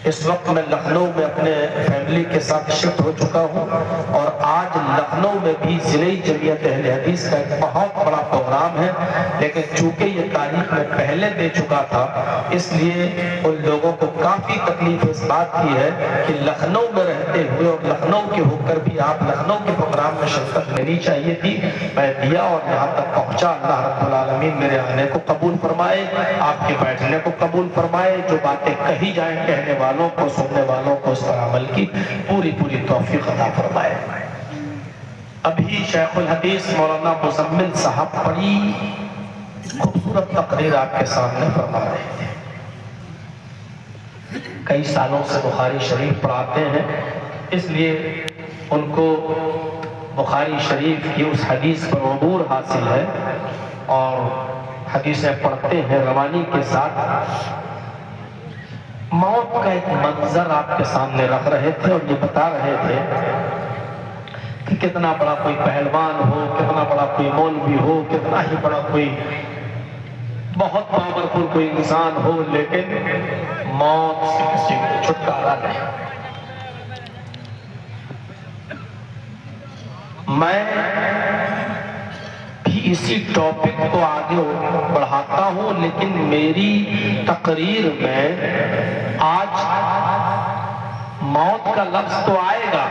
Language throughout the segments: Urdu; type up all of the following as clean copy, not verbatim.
اس وقت میں لکھنؤ میں اپنے فیملی کے ساتھ شفٹ ہو چکا ہوں، اور آج لکھنؤ میں بھی ضلعی جمعیت اہل حدیث کا ایک بہت بڑا پروگرام ہے، لیکن چونکہ یہ تاریخ میں پہلے دے چکا تھا اس لیے ان لوگوں کو کافی تکلیف اس بات کی ہے کہ لکھنؤ میں رہتے ہوئے اور لکھنؤ کے ہو کر بھی آپ لکھنؤ کے پروگرام میں شرکت لینی چاہیے تھی۔ میں دیا اور یہاں تک پہنچا۔ اللہ رب العالمین میرے آنے کو قبول فرمائے، آپ کے بیٹھنے کو قبول فرمائے، جو باتیں کہی جائیں کہنے والوں کو، سننے والوں کو اس پر عمل کی پوری توفیق عطا فرمائے۔ ابھی شیخ الحدیث مولانا مزمل صاحب بڑی خوبصورت تقریر آپ کے سامنے فرما رہے تھے۔ کئی سالوں سے بخاری شریف پڑھاتے ہیں، اس لیے ان کو بخاری شریف کی اس حدیث پر عبور حاصل ہے اور حدیثیں پڑھتے ہیں روانی کے ساتھ۔ موت کا ایک منظر آپ کے سامنے رکھ رہے تھے اور یہ بتا رہے تھے کہ کتنا بڑا کوئی پہلوان ہو، کتنا بڑا کوئی مولوی ہو، کتنا ہی بڑا کوئی بہت پاورفل کوئی انسان ہو، لیکن موت سے کسی کو چھٹکارا نہیں۔ میں بھی اسی ٹاپک کو آگے بڑھاتا ہوں، لیکن میری تقریر میں آج موت کا لفظ تو آئے گا،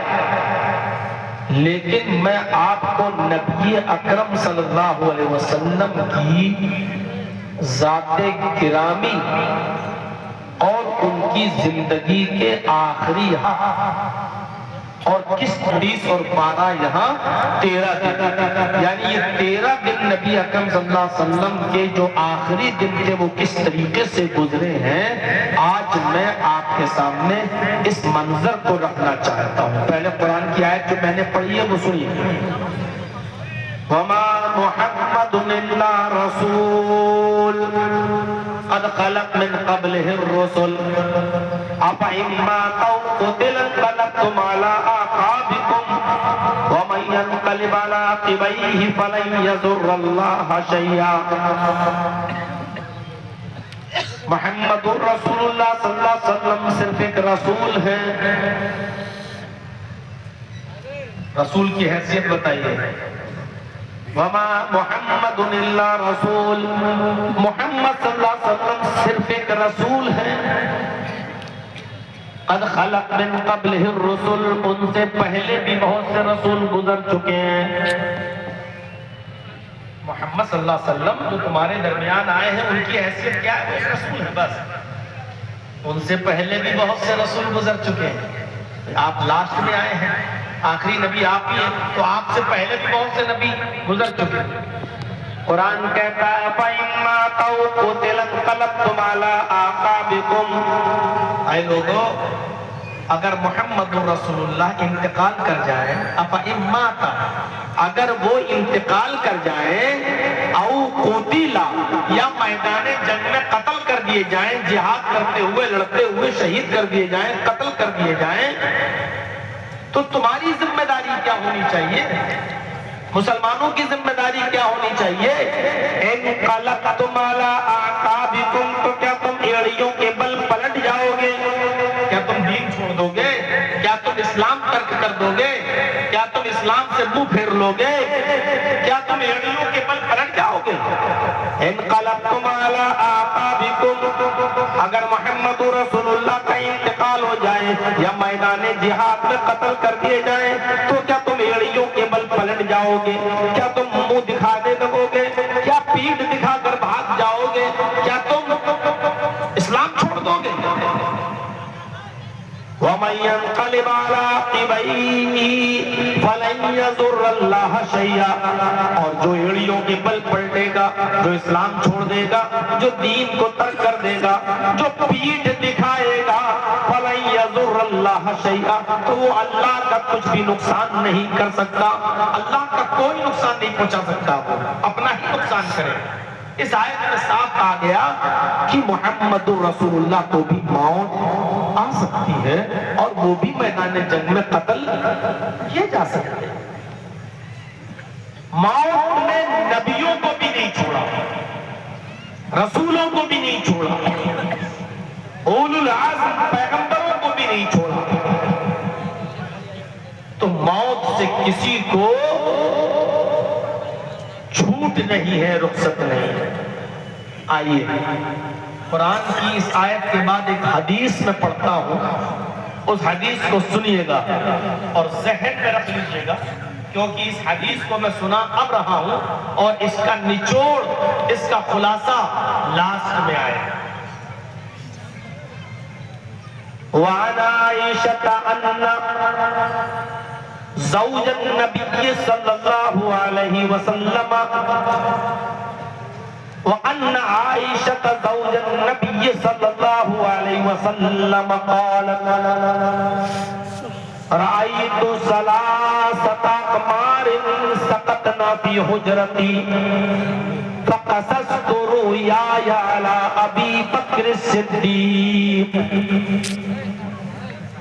لیکن میں آپ کو نبی اکرم صلی اللہ علیہ وسلم کی ذات گرامی اور ان کی زندگی کے آخری اور کس حدیث اور پارا یہاں 13 دن، یعنی یہ 13 دن نبی اکرم صلی اللہ علیہ وسلم کے جو آخری دن تھے وہ کس طریقے سے گزرے ہیں، آج میں آپ کے سامنے اس منظر کو رکھنا چاہتا ہوں۔ پہلے قرآن کی آیت جو میں نے پڑھی ہے وہ سنیے۔ وَمَا مُحَمَّدٌ إِلَّا رَسُولٌ قَدْ خَلَتْ مِنْ قَبْلِهِ الرُّسُلُ أَفَإِن مَّاتَ أَوْ قُتِلَ انقلبتم عَلَىٰ أَعْقَابِكُمْ وَمَن يَنقَلِبْ عَلَىٰ عَقِبَيْهِ فَلَن يَضُرَّ اللَّهَ شَيْئًا۔ محمد رسول اللہ صلی اللہ علیہ وسلم صرف ایک رسول ہیں۔ رسول کی حیثیت بتائیے۔ وما محمد الا رسول، محمد صلی اللہ علیہ وسلم صرف ایک رسول ہے۔ قد خلق من قبلہ الرسل، ان سے پہلے بھی بہت سے رسول گزر چکے ہیں۔ محمد صلی اللہ علیہ وسلم جو تمہارے درمیان آئے ہیں ان کی حیثیت کیا ہے؟ وہ رسول ہے بس۔ ان سے پہلے بھی بہت سے رسول گزر چکے ہیں، آپ لاسٹ میں آئے ہیں، آخری نبی آپ ہی ہیں، تو آپ سے پہلے بھی بہت سے نبی گزر چکے ہیں۔ قرآن کہتا ہے فَإِن مَّاتَ أَوْ قُتِلَ انقلبتم عَلَىٰ أَعْقَابِكُمْ، اے لوگو اگر محمد رسول اللہ انتقال کر جائیں، فَإِن مَّاتَ، اگر وہ انتقال کر جائیں، أَوْ قُتِلَ، یا میدان جنگ میں قتل کر دیے جائیں، جہاد کرتے ہوئے لڑتے ہوئے شہید کر دیے جائیں، قتل کر دیے جائیں، تو تمہاری ذمہ داری کیا ہونی چاہیے؟ مسلمانوں کی ذمہ داری کیا ہونی چاہیے؟ انقلبتم علی اعقابکم، تو کیا تم ایڑیوں کے بل پلٹ جاؤ گے؟ کیا تم دین چھوڑ دو گے؟ کیا تم اسلام ترک کر دو گے؟ کیا تم اسلام سے منہ پھیر لو گے؟ کیا تم ایڑیوں کے بل پلٹ جاؤ گے؟ انقلبتم علی اعقابکم، اگر محمد رسول اللہ کا انتقال ہو جائے یا میدان جہاد میں قتل کر دیے جائیں، تو کیا تم ایڑیوں کے بل پلٹ جاؤ گے؟ کیا تم منہ دکھانے لگو گے؟ کیا پیٹھ دکھا کر بھاگ جاؤ گے؟ کیا تم اسلام چھوڑ دو گے؟ وَمَن يَنقَلِبْ عَلَىٰ عَقِبَيْهِ فَلَن يَضُرَّ اللَّهَ شَيْئًا، اور جو ایڑیوں کے بل پلٹے گا، جو اسلام چھوڑ دے گا، جو دین کو ترک کر دے گا، جو پیٹھ دکھائے گا، فَلَن يَضُرَّ اللَّهَ شَيْئًا، تو وہ اللہ کا کچھ بھی نقصان نہیں کر سکتا، اللہ کا کوئی نقصان نہیں پہنچا سکتا، وہ اپنا ہی نقصان کرے۔ اس آیت میں صاف آ گیا کہ محمد رسول اللہ کو بھی موت آ سکتی ہے اور وہ بھی میدان جنگ میں قتل کیے جا سکتے ہیں۔ موت نے نبیوں کو بھی نہیں چھوڑا، رسولوں کو بھی نہیں چھوڑا، اولو العزم پیغمبروں کسی کو چھوٹ نہیں ہے، رخصت نہیں ہے۔ آئیے قرآن کی اس آیت کے بعد ایک حدیث میں پڑھتا ہوں، اس حدیث کو سنیے گا اور ذہن میں رکھ لیجئے گا، کیونکہ اس حدیث کو میں سنا اب رہا ہوں اور اس کا نچوڑ، اس کا خلاصہ لاسٹ میں آئے۔ وَعَنْ عَائِشَةَ أَنَّ زوج النبی صلی اللہ علیہ وسلم وَأَنَّ عَائِشَةَ زوج النبی صلی اللہ علیہ وسلم قالت رأيت ثلاثة أقمار سقطن في حجرتي فقصصت رؤياي على أبي بكر الصديق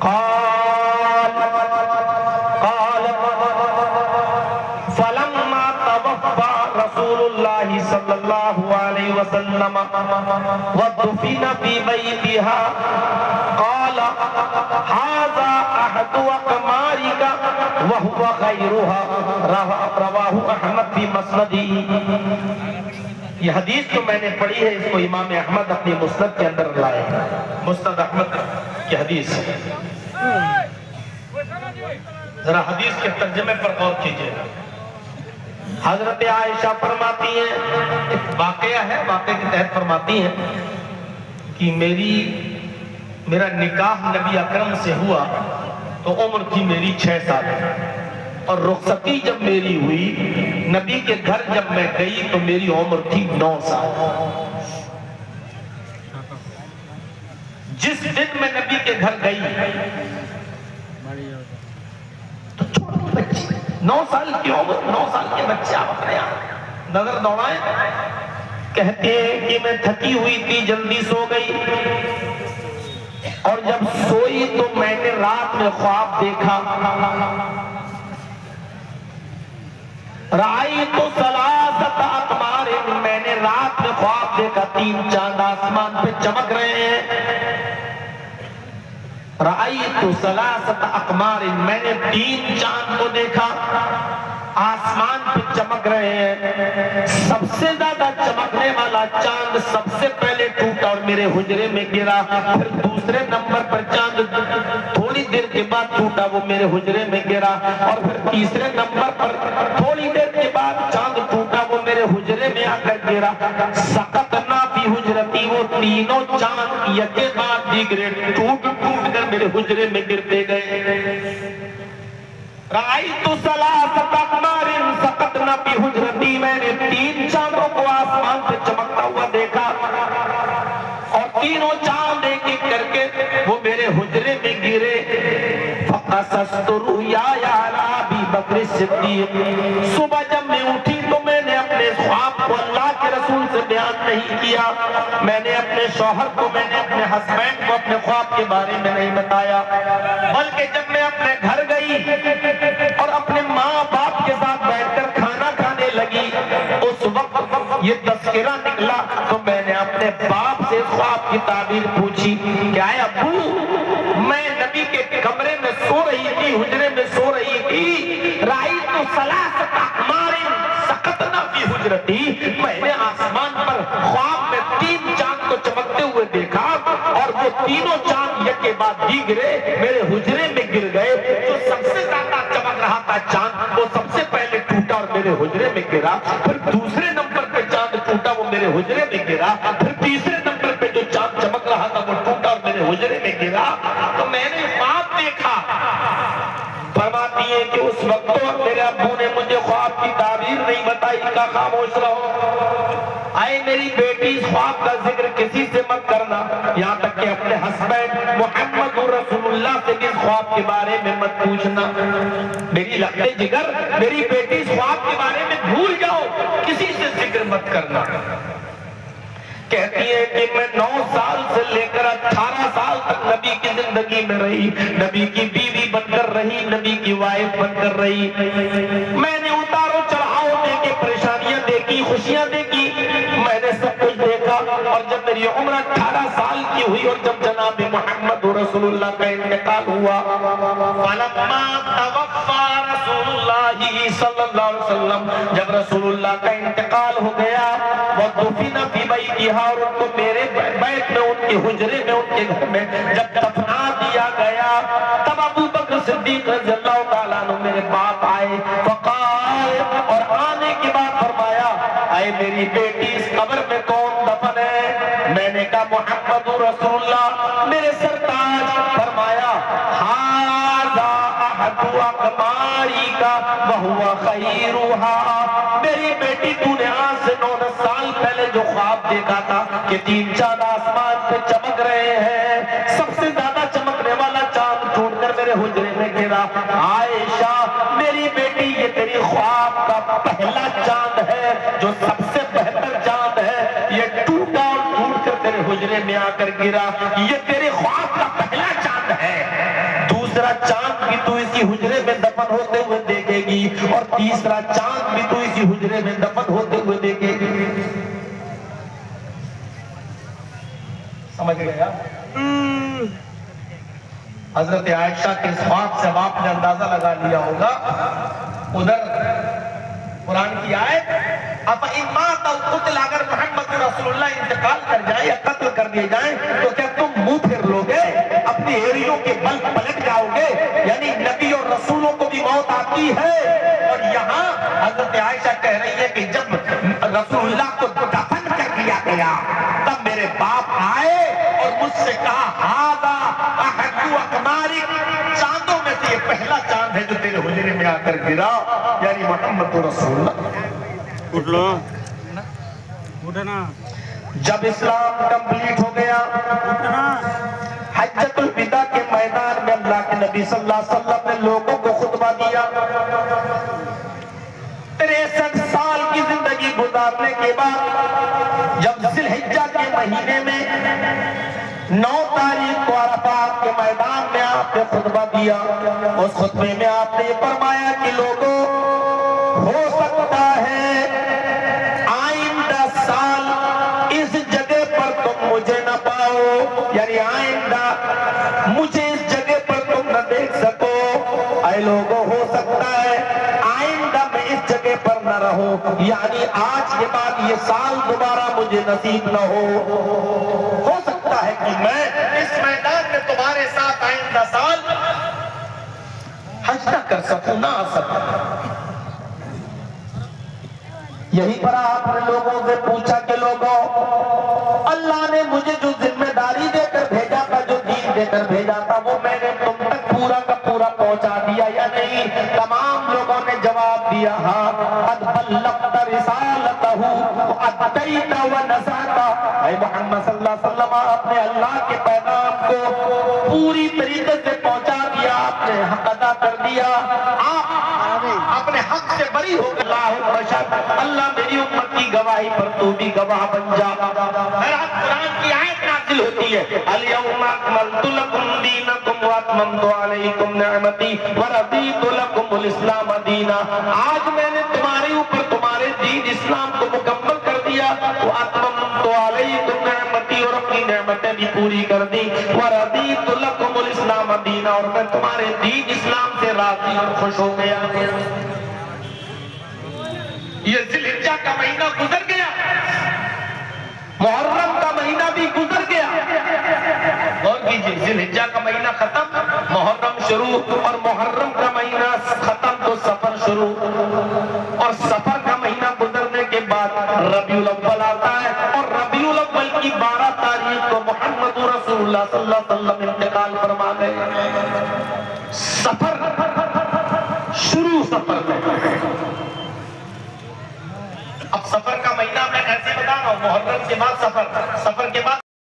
قال فلما توفى رسول الله صلى الله عليه وسلم ودفن في بيتها قال هذا أحد أقمارك وهو غيرها رواه احمد في مسنده۔ یہ حدیث جو میں نے پڑھی ہے اس کو امام احمد اپنی مسند کے اندر لائے ہیں، مسند احمد کی حدیث ہے۔ ذرا حدیث کے ترجمے پر غور کیجئے۔ حضرت عائشہ فرماتی ہیں، ایک واقعہ ہے، واقعے کے تحت فرماتی ہیں کہ میرا نکاح نبی اکرم سے ہوا تو عمر تھی میری 6 سال، اور رخصتی جب میری ہوئی نبی کے گھر جب میں گئی تو میری عمر تھی 9 سال۔ جس دن میں نبی کے گھر گئی تو چھوٹی بچی 9 سال کی عمر، 9 سال کے بچے آپ اپنے یہاں نظر دوڑائیں، کہتے ہیں کہ میں تھکی ہوئی تھی، جلدی سو گئی، اور جب سوئی تو میں نے رات میں خواب دیکھا، رأیت ثلاثة أقمار، میں نے رات میں خواب دیکھا 3 چاند آسمان پہ چمک رہے ہیں۔ رأیت ثلاثة أقمار، میں نے 3 چاند کو دیکھا آسمان پہ چمک رہے ہیں۔ سب سے زیادہ چمکنے والا چاند سب سے پہلے ٹوٹا اور میرے حجرے میں گرا، پھر دوسرے نمبر پر چاند تھوڑی دیر کے بعد ٹوٹا، وہ میرے حجرے میں گرا، اور پھر تیسرے نمبر پر تھوڑی دیر کے بعد چاند ٹوٹا، وہ میرے حجرے میں آ کر گرا۔ سقطنا فی حجرتی، وہ تینوں چاند یکے بعد دیگرے ٹوٹ کر میرے حجرے میں گرتے گئے۔ رأیت ثلاثة أقمار سقطنا فی حجرتی، میں نے 3 چاندوں کو آسمان سے چمکتا ہوا دیکھا، اور تینوں چاند ایک ایک کر کے وہ میرے حجرے میں گرے۔ فقصصت رؤیاي علی ابی بکر الصدیق، صبح جب میں اٹھی تو میں نے اپنے خواب کو اللہ کے رسول سے بیان نہیں کیا، میں نے اپنے شوہر کو، میں نے اپنے ہسبینڈ کو اپنے خواب کے بارے میں نہیں بتایا، بلکہ جب میں اپنے گھر گئی اور اپنے ماں باپ کے ساتھ بیٹھ کر کھانا کھانے لگی، اس وقت یہ تذکرہ نکلا تو میں نے اپنے باپ سے خواب کی تعبیر پوچھی کہ اے ابو، میں نبی کے کمرے میں سو رہی تھی، حجرے میں سو رہی تھی، رأیت ثلاثة أقمار سقطنا فی حجرتی، میں نے آسمان پر خواب میں 3 چاند کو چمکتے ہوئے دیکھا، اور وہ تینوں چاند یک کے بعد دیگرے میرے حجرے میں گر گئے۔ جو سب سے زیادہ چمک رہا تھا چاند، وہ سب سے پہلے ٹوٹا اور میرے حجرے میں گرا، پھر دوسرے نمبر پہ چاند ٹوٹا، وہ میرے حجرے میں گرا، پھر تیسرے نمبر پہ جو چاند چمک رہا تھا وہ ٹوٹا اور میرے حجرے میں گرا۔ تو میں نے خواب دیکھا، فرماتی ہے کہ اس وقت تو میرے ابو نے مجھے خواب کی تعبیر نہیں بتائی، کہا خاموش رہو، اے میری بیٹی اس خواب کا ذکر کسی سے مت کرنا، یہاں تک کہ اپنے ہسبینڈ محمد رسول اللہ سے بھی اس خواب کے بارے میں مت پوچھنا۔ میری لگتے جگر، میری بیٹی اس خواب کے بارے میں بھول جاؤ، کسی سے ذکر مت کرنا۔ کہتی ہے کہ میں 9 سال سے لے کر 18 سال تک نبی کی زندگی میں رہی، نبی کی بیوی بن کر رہی، نبی کی وائف بن کر رہی، میں نے اتار و چڑھاؤ دیکھے، پریشانیاں دیکھی، خوشیاں دیکھی، میں نے سب کچھ دیکھا، اور جب میں میری عمر 18 سال کی ہوئی اور جب جناب محمد رسول اللہ کا انتقال ہوا فلما توفى رسول اللہ صلی اللہ علیہ وسلم جب رسول اللہ کا انتقال ہو گیا ودفن فی بیتها اور ان کو میرے بیت میں ان کے حجرے میں ان کے گھر میں جب دفنا دیا گیا تب ابو بکر صدیق رضی اللہ تعالیٰ عنہ میرے باپ آئے فقال اور آنے کے بعد فرمایا اے میری بیٹی اس قبر میں کون دفن ہے؟ میں نے کہا محمد رسول اللہ میرے سرتاج فرمایا ھذا احد اقماری کا وہو خیرھا میری بیٹی تو نے آج سے 9 سال پہلے جو خواب دیکھا تھا کہ 3 چاند آسمان پہ چمک رہے ہیں سب سے زیادہ چمکنے والا چاند ٹوٹ کر میرے حجرے میں گرا عائشہ میری بیٹی یہ تیری خواب کا پہلا چاند ہے جو سب سے بہتر چاند ہے یہ ٹوٹا اور ٹوٹ کر تیرے حجرے میں آ کر گرا یہ تیرے خواب کا پہلا چاند ہے دوسرا چاند بھی تو اسی حجرے میں دفن ہوتے ہوئے دیکھے گی اور تیسرا چاند بھی تو اسی حجرے میں دفن ہوتے ہوئے دیکھے گی سمجھ گیا حضرت عائشہ کے اس خواب سے آپ نے اندازہ لگا لیا ہوگا ادھر قرآن کی آیت اَفَإِن مَاتَ أَوْ قُتِلَ اگر محمد رسول اللہ انتقال کر جائیں یا قتل کر دیے جائیں تو کیا تم منہ پھر لوگے اپنی ایڑیوں کے بل پلٹ جاؤ گے یعنی نبی اور رسولوں کو بھی موت آتی ہے اور یہاں حضرت عائشہ کہہ رہی ہے کہ جب رسول اللہ کو دفن کر دیا گیا تب میرے باپ آئے اور مجھ سے کہا ھذا احد اقمارک چاندوں میں سے یہ پہلا چاند ہے جو تیرے حجرے میں آ کر گرا یعنی محمد رسول اللہ اٹھ لو اٹھنا جب اسلام کمپلیٹ ہو گیا حجۃ الوداع کے میدان میں اللہ کے نبی صلی اللہ علیہ وسلم نے لوگوں کو خطبہ دیا 63 سال کی زندگی گزارنے کے بعد جب ذی الحجہ کے مہینے میں 9 تاریخ کو عرفات کے میدان میں آپ نے خطبہ دیا اس خطبے میں آپ نے یہ فرمایا کہ لوگوں ہو سکتا ہے آئندہ سال اس جگہ پر تم مجھے نہ پاؤ یعنی آئندہ مجھے اس جگہ پر تم نہ دیکھ سکو اے لوگوں ہو سکتا ہے آئندہ میں اس جگہ پر نہ رہوں یعنی آج کے بعد یہ سال دوبارہ مجھے نصیب نہ ہو سکتا ہے کہ میں اس میدان میں تمہارے ساتھ آئندہ سال حج نہ کر سکوں نہ آ سکوں یہی پر آپ نے لوگوں سے پوچھا کہ لوگوں اللہ نے مجھے جو ذمہ داری دے کر بھیجا تھا جو دین دے کر بھیجا تھا وہ میں نے تم تک پورا کا پورا پہنچا دیا یا نہیں تمام لوگوں نے جواب دیا ہاں قد بلغت رسالتہ وأدیت ونصحت اے محمد صلی اللہ علیہ وسلم آپ نے اللہ کے پیغام کو پوری طریقے سے پہنچا دیا آپ نے حق ادا کر دیا آپ اپنے حق سے بری ہو گئے اللہ رشد اللہ میری امت کی گواہی پر تو بھی گواہ بن جا قرآن کی آیت نازل ہوتی ہے الیوم اکملت لکم دینکم واتممت علیکم نعمتی ورضیت لکم الاسلام دینا آج میں نے تمہارے اوپر تمہارے دین اسلام کو مکمل کر دیا واتممت علیکم نعمتی اور اپنی نعمتیں بھی پوری کر دی ورضیت لکم الاسلام دینا اور میں تمہارے دین اسلام سے راضی اور خوش ہو گیا یہ ذی الحجہ کا مہینہ گزر گیا محرم کا مہینہ بھی گزر گیا غور کیجئے ذی الحجہ کا مہینہ ختم محرم شروع اور محرم کا مہینہ ختم تو سفر شروع اور سفر کا مہینہ گزرنے کے بعد ربیع الاول آتا ہے اور ربیع الاول کی 12 تاریخ کو محمد رسول اللہ صلی اللہ علیہ وسلم انتقال فرما گئے سفر شروع سفر میں اب سفر کا مہینہ میں ایسے بتا رہا ہوں محرم کے بعد سفر کے